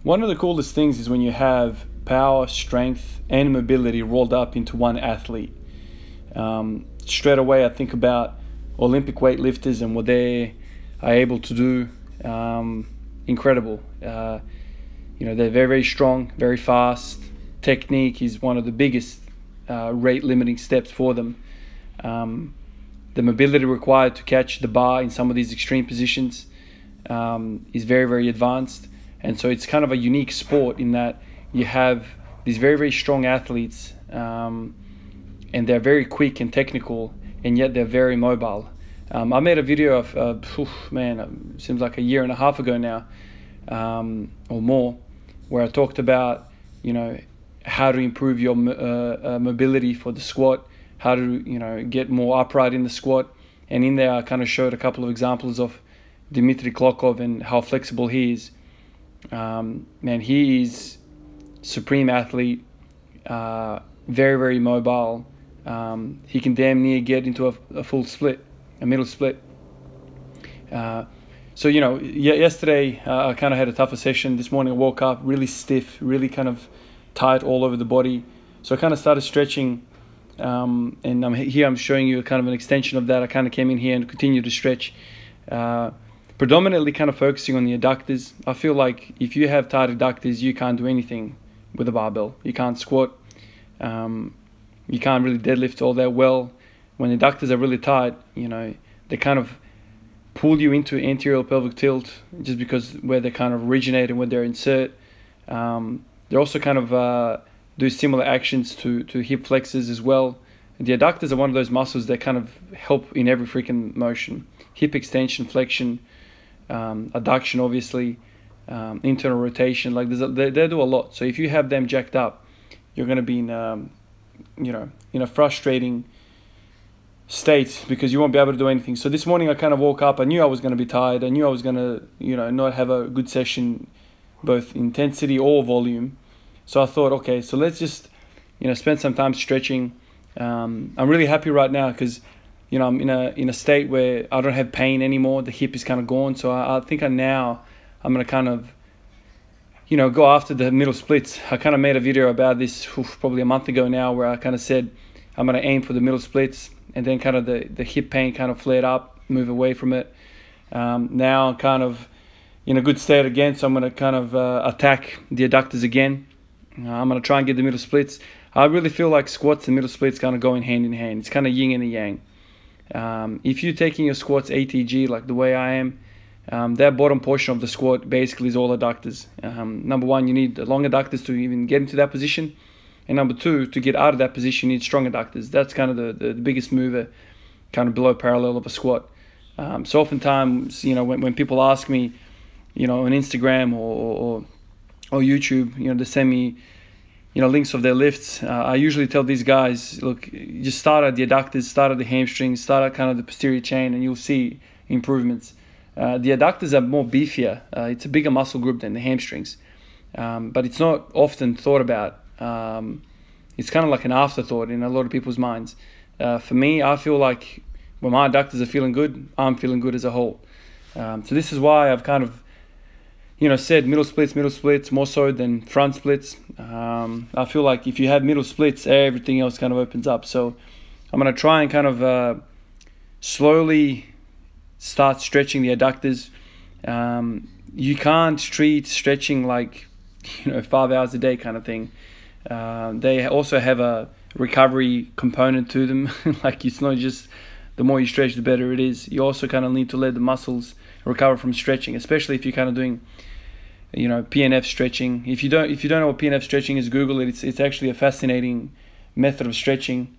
One of the coolest things is when you have power, strength, and mobility rolled up into one athlete. Straight away, I think about Olympic weightlifters and what they are able to do. Incredible. They're very, very strong, very fast. Technique is one of the biggest rate limiting steps for them. The mobility required to catch the bar in some of these extreme positions is very, very advanced. And so it's kind of a unique sport in that you have these very, very strong athletes, and they're very quick and technical, and yet they're very mobile. I made a video of, seems like a year and a half ago now, or more, where I talked about, how to improve your mobility for the squat, how to, get more upright in the squat. And in there, I kind of showed a couple of examples of Dmitry Klokov and how flexible he is. He is supreme athlete, very, very mobile. He can damn near get into a full split, a middle split. Yesterday I kind of had a tougher session. This morning I woke up really stiff, really kind of tight all over the body. So I kind of started stretching, and I'm showing you kind of an extension of that. I kind of came in here and continued to stretch, predominantly kind of focusing on the adductors. I feel like if you have tight adductors, you can't do anything with a barbell. You can't squat. You can't really deadlift all that well. When the adductors are really tight, they kind of pull you into anterior pelvic tilt just because where they kind of originate and where they insert. They also kind of do similar actions to hip flexors as well. The adductors are one of those muscles that kind of help in every freaking motion. Hip extension, flexion, adduction, obviously, internal rotation. Like they do a lot. So if you have them jacked up, you're going to be in a frustrating state because you won't be able to do anything. So this morning I kind of woke up. I knew I was going to be tired. I knew I was going to, not have a good session, both intensity or volume. So I thought, okay, so let's just, spend some time stretching. I'm really happy right now because, I'm in a state where I don't have pain anymore. The hip is kind of gone. So I think I'm going to kind of, go after the middle splits. I kind of made a video about this probably a month ago now, where I kind of said I'm going to aim for the middle splits, and then kind of the hip pain kind of flared up, move away from it. Now I'm kind of in a good state again, so I'm going to kind of attack the adductors again. I'm going to try and get the middle splits. I really feel like squats and middle splits kind of go hand in hand. It's kind of yin and a yang. If you're taking your squats ATG like the way I am, that bottom portion of the squat basically is all adductors. Number one, you need long adductors to even get into that position. And number two, to get out of that position, you need strong adductors. That's kind of the biggest mover, kind of below parallel of a squat. So oftentimes, when people ask me, on Instagram or YouTube, they send me, links of their lifts. I usually tell these guys, look, just start at the adductors, start at the hamstrings, start at kind of the posterior chain, and you'll see improvements. The adductors are more beefier. It's a bigger muscle group than the hamstrings, but it's not often thought about. It's kind of like an afterthought in a lot of people's minds. For me, I feel like when my adductors are feeling good, I'm feeling good as a whole. So this is why I've kind of, said middle splits more so than front splits. I feel like if you have middle splits, everything else kind of opens up. So I'm going to try and kind of slowly start stretching the adductors. You can't treat stretching like 5 hours a day kind of thing. They also have a recovery component to them. Like, it's not just the more you stretch the better it is. You also kind of need to let the muscles recover from stretching, especially if you're kind of doing PNF stretching. If you don't know what PNF stretching is, Google it. It's actually a fascinating method of stretching.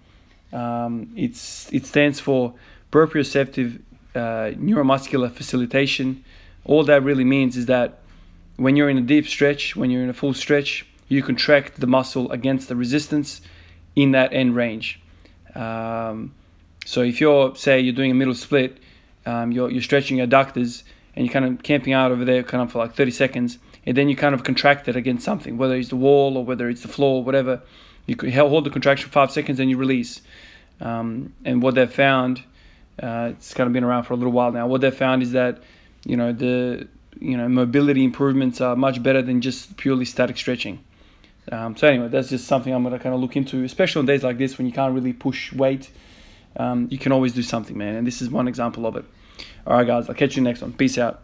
It stands for proprioceptive neuromuscular facilitation. All that really means is that when you're in a deep stretch, when you're in a full stretch, you contract the muscle against the resistance in that end range. So if you're doing a middle split, you're stretching your adductors and you're kind of camping out over there kind of for like 30 seconds, and then you kind of contract it against something, whether it's the wall or whether it's the floor, whatever. You could hold the contraction for 5 seconds and you release. And what they've found, it's kind of been around for a little while now, what they've found is that the mobility improvements are much better than just purely static stretching. So anyway, that's just something I'm going to kind of look into, especially on days like this when you can't really push weight. You can always do something, man, and this is one example of it. All right, guys, I'll catch you next one. Peace out.